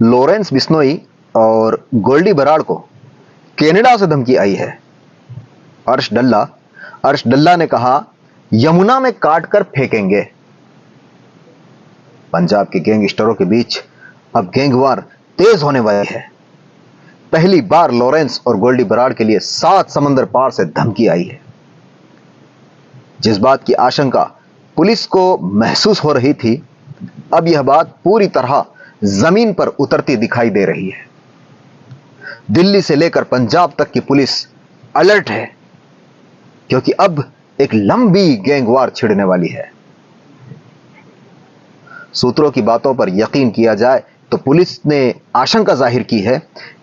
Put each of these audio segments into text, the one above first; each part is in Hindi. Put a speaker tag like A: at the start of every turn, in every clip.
A: लॉरेंस बिश्नोई और गोल्डी बराड़ को कनाडा से धमकी आई है। अर्श डल्ला ने कहा, यमुना में काट कर फेंकेंगे। पंजाब के गैंगस्टरों के बीच अब गैंगवार तेज होने वाली है। पहली बार लॉरेंस और गोल्डी बराड़ के लिए 7 समंदर पार से धमकी आई है। जिस बात की आशंका पुलिस को महसूस हो रही थी, अब यह बात पूरी तरह जमीन पर उतरती दिखाई दे रही है। दिल्ली से लेकर पंजाब तक की पुलिस अलर्ट है, क्योंकि अब एक लंबी गैंगवार छिड़ने वाली है। सूत्रों की बातों पर यकीन किया जाए तो पुलिस ने आशंका जाहिर की है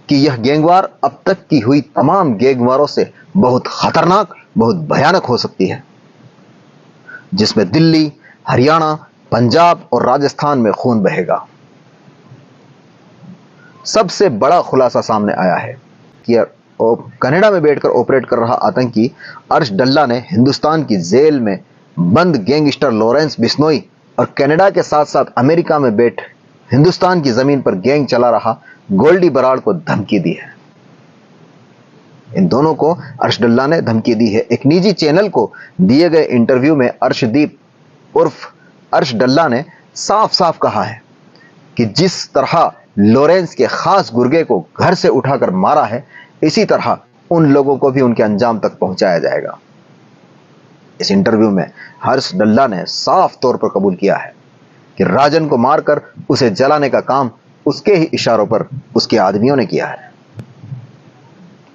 A: कि यह गैंगवार अब तक की हुई तमाम गैंगवारों से बहुत खतरनाक, बहुत भयानक हो सकती है, जिसमें दिल्ली, हरियाणा, पंजाब और राजस्थान में खून बहेगा। सबसे बड़ा खुलासा सामने आया है कि कनाडा में बैठकर ऑपरेट कर रहा आतंकी अर्श डल्ला ने हिंदुस्तान की जेल में बंद गैंगस्टर लॉरेंस बिश्नोई और कनाडा के साथ साथ अमेरिका में बैठ हिंदुस्तान की जमीन पर गैंग चला रहा गोल्डी बराड़ को धमकी दी है। इन दोनों को अर्श डल्ला ने धमकी दी है। एक निजी चैनल को दिए गए इंटरव्यू में अर्शदीप उर्फ अर्श डल्ला ने साफ साफ कहा है कि जिस तरह लॉरेंस के खास गुर्गे को घर से उठाकर मारा है, इसी तरह उन लोगों को भी उनके अंजाम तक पहुंचाया जाएगा। इस इंटरव्यू में हर्ष डल्ला ने साफ तौर पर कबूल किया है कि राजन को मारकर उसे जलाने का काम उसके ही इशारों पर उसके आदमियों ने किया है,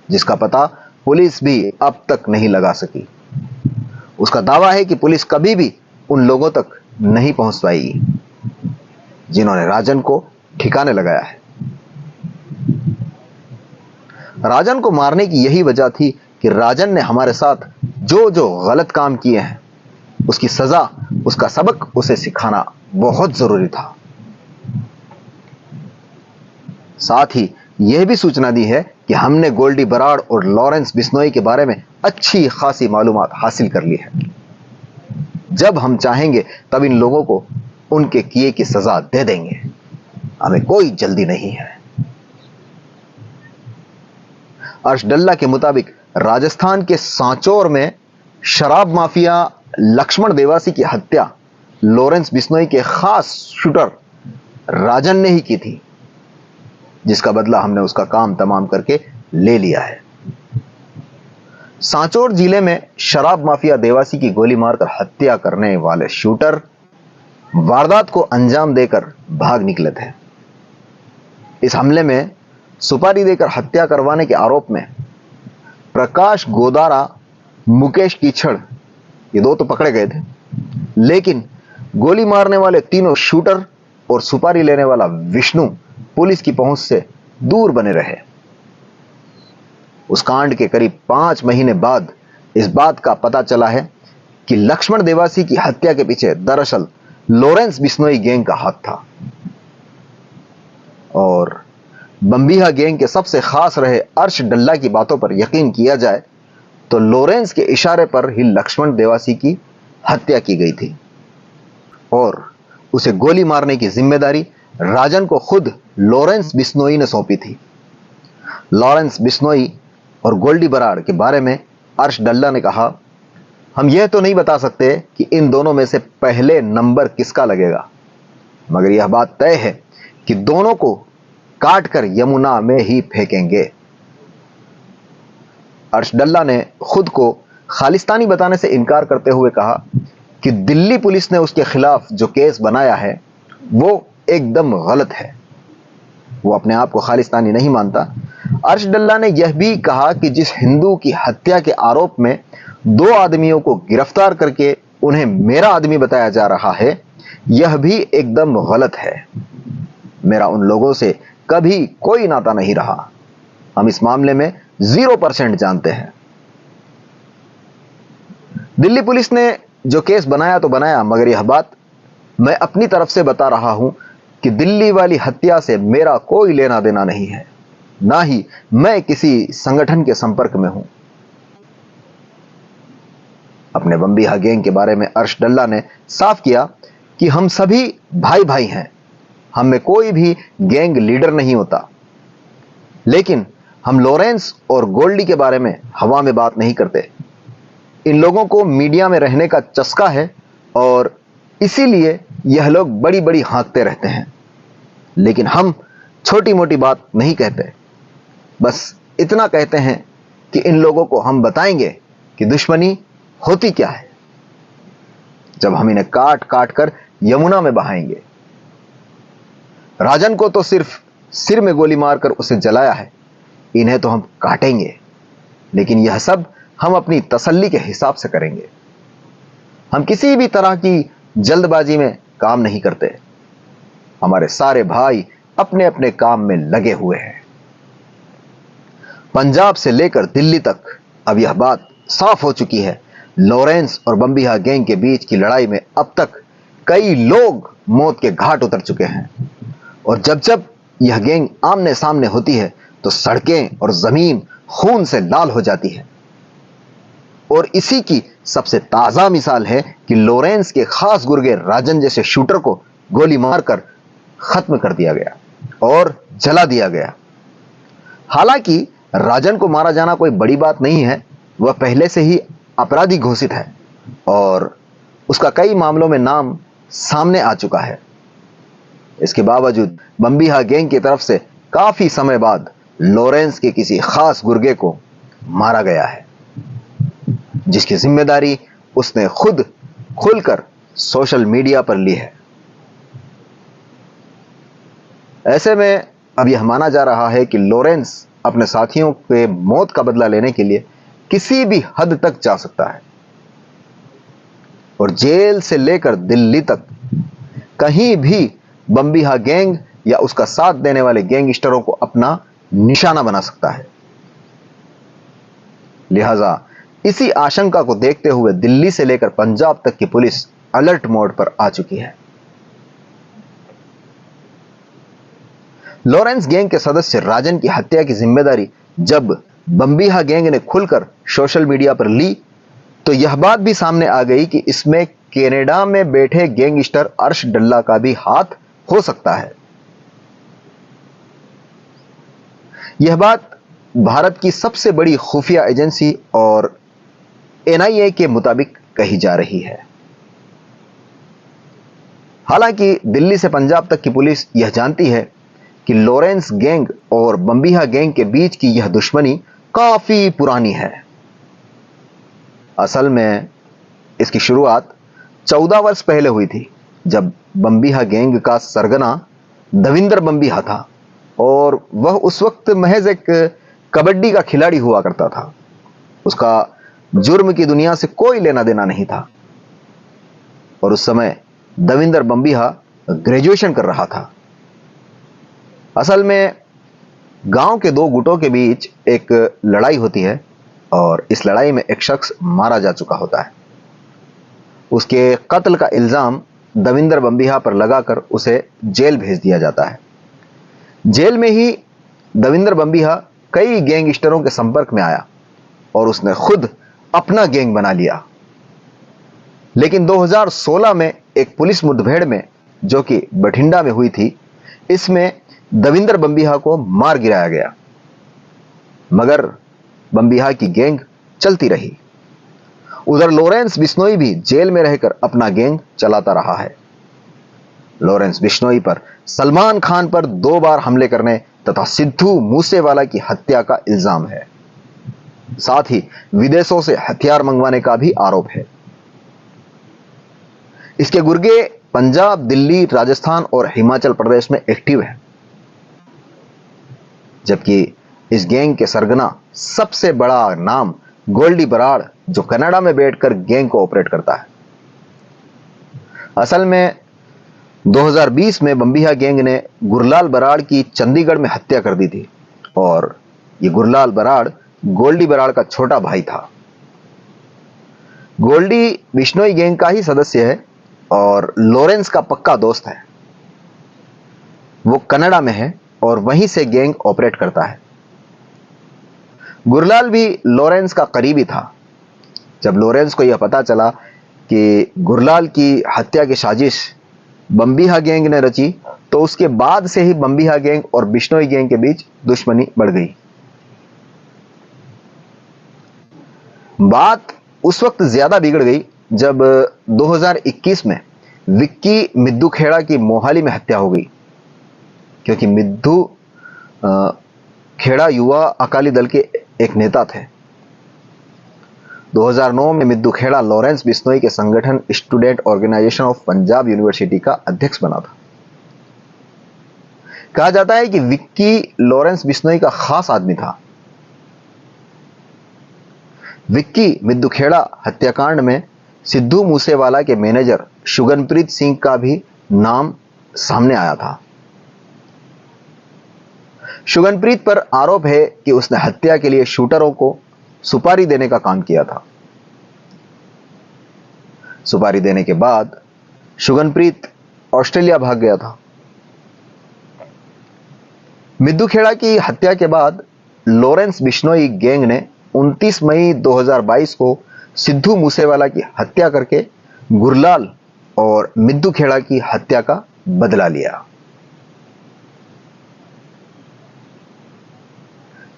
A: जिसका पता पुलिस भी अब तक नहीं लगा सकी। उसका दावा है कि पुलिस कभी भी उन लोगों तक नहीं पहुंच पाएगी जिन्होंने राजन को ठिकाने लगाया है। राजन को मारने की यही वजह थी कि राजन ने हमारे साथ जो जो गलत काम किए हैं, उसकी सजा, उसका सबक उसे सिखाना बहुत जरूरी था। साथ ही यह भी सूचना दी है कि हमने गोल्डी बराड़ और लॉरेंस बिश्नोई के बारे में अच्छी खासी मालूमात हासिल कर ली है। जब हम चाहेंगे तब इन लोगों को उनके किए की सजा दे देंगे। हमें कोई जल्दी नहीं है। अर्श डल्ला के मुताबिक राजस्थान के सांचौर में शराब माफिया लक्ष्मण देवासी की हत्या लॉरेंस बिश्नोई के खास शूटर राजन ने ही की थी, जिसका बदला हमने उसका काम तमाम करके ले लिया है। सांचौर जिले में शराब माफिया देवासी की गोली मारकर हत्या करने वाले शूटर वारदात को अंजाम देकर भाग निकले थे। इस हमले में सुपारी देकर हत्या करवाने के आरोप में प्रकाश गोदारा, मुकेश कीचड़, ये दो तो पकड़े गए थे, लेकिन गोली मारने वाले तीनों शूटर और सुपारी लेने वाला विष्णु पुलिस की पहुंच से दूर बने रहे। उस कांड के करीब 5 महीने बाद इस बात का पता चला है कि लक्ष्मण देवासी की हत्या के पीछे दरअसल लॉरेंस बिश्नोई गैंग का हाथ था। और बम्बीहा गैंग के सबसे खास रहे अर्श डल्ला की बातों पर यकीन किया जाए तो लॉरेंस के इशारे पर ही लक्ष्मण देवासी की हत्या की गई थी और उसे गोली मारने की जिम्मेदारी राजन को खुद लॉरेंस बिश्नोई ने सौंपी थी। लॉरेंस बिश्नोई और गोल्डी बराड़ के बारे में अर्श डल्ला ने कहा, हम यह तो नहीं बता सकते कि इन दोनों में से पहले नंबर किसका लगेगा, मगर यह बात तय है कि दोनों को काटकर यमुना में ही फेंकेंगे। अर्श डल्ला ने खुद को खालिस्तानी बताने से इनकार करते हुए कहा कि दिल्ली पुलिस ने उसके खिलाफ जो केस बनाया है वो एकदम गलत है। वो अपने आप को खालिस्तानी नहीं मानता। अर्श डल्ला ने यह भी कहा कि जिस हिंदू की हत्या के आरोप में 2 आदमियों को गिरफ्तार करके उन्हें मेरा आदमी बताया जा रहा है, यह भी एकदम गलत है। मेरा उन लोगों से कभी कोई नाता नहीं रहा। हम इस मामले में 0% जानते हैं। दिल्ली पुलिस ने जो केस बनाया तो बनाया, मगर यह बात मैं अपनी तरफ से बता रहा हूं कि दिल्ली वाली हत्या से मेरा कोई लेना देना नहीं है, ना ही मैं किसी संगठन के संपर्क में हूं। अपने बम्बीहा गैंग के बारे में अर्श डल्ला ने साफ किया कि हम सभी भाई भाई हैं। हम में कोई भी गैंग लीडर नहीं होता, लेकिन हम लॉरेंस और गोल्डी के बारे में हवा में बात नहीं करते। इन लोगों को मीडिया में रहने का चस्का है और इसीलिए यह लोग बड़ी बड़ी हाँकते रहते हैं, लेकिन हम छोटी मोटी बात नहीं कहते। बस इतना कहते हैं कि इन लोगों को हम बताएंगे कि दुश्मनी होती क्या है, जब हम इन्हें काट काट कर यमुना में बहाएंगे। राजन को तो सिर्फ सिर में गोली मारकर उसे जलाया है, इन्हें तो हम काटेंगे, लेकिन यह सब हम अपनी तसल्ली के हिसाब से करेंगे। हम किसी भी तरह की जल्दबाजी में काम नहीं करते। हमारे सारे भाई अपने अपने काम में लगे हुए हैं। पंजाब से लेकर दिल्ली तक अब यह बात साफ हो चुकी है, लॉरेंस और बम्बिहा गैंग के बीच की लड़ाई में अब तक कई लोग मौत के घाट उतर चुके हैं, और जब जब यह गैंग आमने सामने होती है तो सड़कें और जमीन खून से लाल हो जाती है। और इसी की सबसे ताजा मिसाल है कि लॉरेंस के खास गुर्गे राजन जैसे शूटर को गोली मारकर खत्म कर दिया गया और जला दिया गया। हालांकि राजन को मारा जाना कोई बड़ी बात नहीं है, वह पहले से ही अपराधी घोषित है और उसका कई मामलों में नाम सामने आ चुका है। इसके बावजूद बम्बिहा गैंग की तरफ से काफी समय बाद लॉरेंस के किसी खास गुर्गे को मारा गया है, जिसकी जिम्मेदारी उसने खुद खुलकर सोशल मीडिया पर ली है। ऐसे में अब यह माना जा रहा है कि लॉरेंस अपने साथियों के मौत का बदला लेने के लिए किसी भी हद तक जा सकता है और जेल से लेकर दिल्ली तक कहीं भी बम्बिहा गैंग या उसका साथ देने वाले गैंगस्टरों को अपना निशाना बना सकता है। लिहाजा इसी आशंका को देखते हुए दिल्ली से लेकर पंजाब तक की पुलिस अलर्ट मोड पर आ चुकी है। लॉरेंस गैंग के सदस्य राजन की हत्या की जिम्मेदारी जब बम्बिहा गैंग ने खुलकर सोशल मीडिया पर ली तो यह बात भी सामने आ गई कि इसमें कनाडा में बैठे गैंगस्टर अर्श डल्ला का भी हाथ हो सकता है। यह बात भारत की सबसे बड़ी खुफिया एजेंसी और एनआईए के मुताबिक कही जा रही है। हालांकि दिल्ली से पंजाब तक की पुलिस यह जानती है कि लॉरेंस गैंग और बम्बिहा गैंग के बीच की यह दुश्मनी काफी पुरानी है। असल में इसकी शुरुआत 14 वर्ष पहले हुई थी, जब बम्बिहा गैंग का सरगना दविंदर बम्बिहा था और वह उस वक्त महज एक कबड्डी का खिलाड़ी हुआ करता था। उसका जुर्म की दुनिया से कोई लेना देना नहीं था और उस समय दविंदर बम्बिहा ग्रेजुएशन कर रहा था। असल में गांव के दो गुटों के बीच एक लड़ाई होती है और इस लड़ाई में एक शख्स मारा जा चुका होता है। उसके कत्ल का इल्जाम दविंदर बम्बिहा पर लगाकर उसे जेल भेज दिया जाता है। जेल में ही दविंदर बम्बिहा कई गैंगस्टरों के संपर्क में आया और उसने खुद अपना गैंग बना लिया। लेकिन 2016 में एक पुलिस मुठभेड़ में, जो कि बठिंडा में हुई थी, इसमें दविंदर बम्बिहा को मार गिराया गया, मगर बम्बिहा की गैंग चलती रही। उधर लॉरेंस बिश्नोई भी जेल में रहकर अपना गैंग चलाता रहा है। लॉरेंस बिश्नोई पर सलमान खान पर 2 बार हमले करने तथा सिद्धू मूसेवाला की हत्या का इल्जाम है। साथ ही विदेशों से हथियार मंगवाने का भी आरोप है। इसके गुर्गे पंजाब, दिल्ली, राजस्थान और हिमाचल प्रदेश में एक्टिव है, जबकि इस गैंग के सरगना सबसे बड़ा नाम गोल्डी बराड़, जो कनाडा में बैठकर गैंग को ऑपरेट करता है। असल में 2020 में बम्बिहा गैंग ने गुरलाल बराड़ की चंडीगढ़ में हत्या कर दी थी और ये गुरलाल बराड़ गोल्डी बराड़ का छोटा भाई था। गोल्डी बिश्नोई गैंग का ही सदस्य है और लॉरेंस का पक्का दोस्त है। वो कनाडा में है और वहीं से गैंग ऑपरेट करता है। गुरलाल भी लॉरेंस का करीबी था। जब लॉरेंस को यह पता चला कि गुरलाल की हत्या की साजिश बम्बिहा गैंग ने रची, तो तो उसके बाद से ही बम्बिहा गैंग और बिश्नोई गैंग के बीच दुश्मनी बढ़ गई। बात उस वक्त ज्यादा बिगड़ गई जब 2021 में विक्की मिद्दू खेड़ा की मोहाली में हत्या हो गई, क्योंकि मिद्दू खेड़ा युवा अकाली दल के एक नेता थे। 2009 में मिद्दू खेड़ा लॉरेंस बिश्नोई के संगठन student organisation of Punjab university का अध्यक्ष बना था। कहा जाता है कि विक्की लॉरेंस बिश्नोई का खास आदमी था। विक्की मिद्दू खेड़ा हत्याकांड में सिद्धू मूसेवाला के मैनेजर शुगनप्रीत सिंह का भी नाम सामने आया था। शुगनप्रीत पर आरोप है कि उसने हत्या के लिए शूटरों को सुपारी देने का काम किया था। सुपारी देने के बाद शुगनप्रीत ऑस्ट्रेलिया भाग गया था। मिद्दू खेड़ा की हत्या के बाद लॉरेंस बिश्नोई गैंग ने 29 मई 2022 को सिद्धू मूसेवाला की हत्या करके गुरलाल और मिद्दू खेड़ा की हत्या का बदला लिया।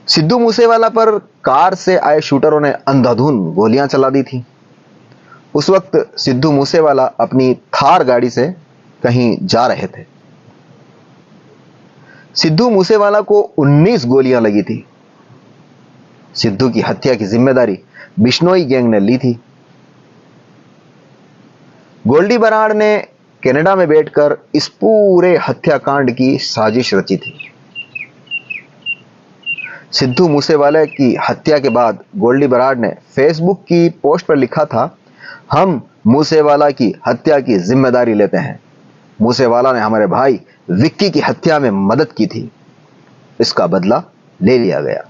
A: सिद्धू मूसेवाला पर कार से आए शूटरों ने अंधाधुन गोलियां चला दी थी। उस वक्त सिद्धू मूसेवाला अपनी थार गाड़ी से कहीं जा रहे थे। सिद्धू मूसेवाला को 19 गोलियां लगी थी। सिद्धू की हत्या की जिम्मेदारी बिश्नोई गैंग ने ली थी। गोल्डी बराड़ ने कनाडा में बैठकर इस पूरे हत्याकांड की साजिश रची थी। सिद्धू मूसेवाला की हत्या के बाद गोल्डी बराड़ ने फेसबुक की पोस्ट पर लिखा था, हम मूसेवाला की हत्या की जिम्मेदारी लेते हैं। मूसेवाला ने हमारे भाई विक्की की हत्या में मदद की थी, इसका बदला ले लिया गया।